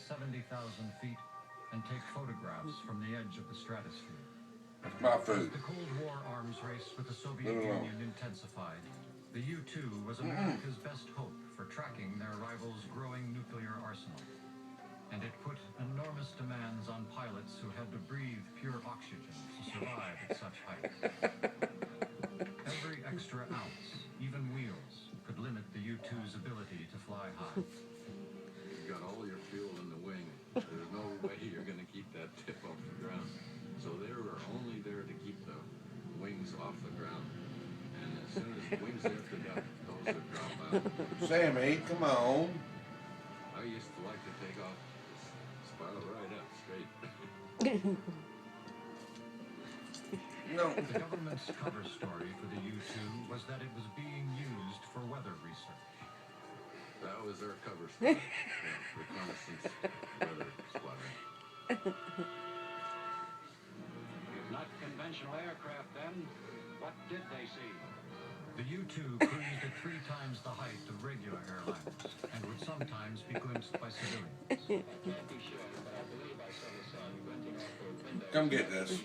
70,000 feet and take photographs from the edge of the stratosphere. That's my food. As the Cold War arms race with the Soviet Union intensified, the U-2 was America's best hope for tracking their rival's growing nuclear arsenal. And it put enormous demands on pilots who had to breathe pure oxygen to survive at such heights. Every extra ounce, even wheels, could limit the U-2's ability to fly high. You've got all your fuel in the wing. There's no way you're going to keep that tip off the ground. So they were only there to keep the wings off the ground. And as soon as the wings lifted up, those would drop out. Sammy, come on. I used to like to take off, spiral right up straight. No. The government's cover story for the U-2 was that it was being used for weather research. That was their cover story. Yeah, reconnaissance weather squadron. If not conventional aircraft, then what did they see? The U-2 cruised at 3 times the height of regular airliners and would sometimes be glimpsed by civilians. I can't be sure, but I believe I saw the sun glinting off the window. Come get this.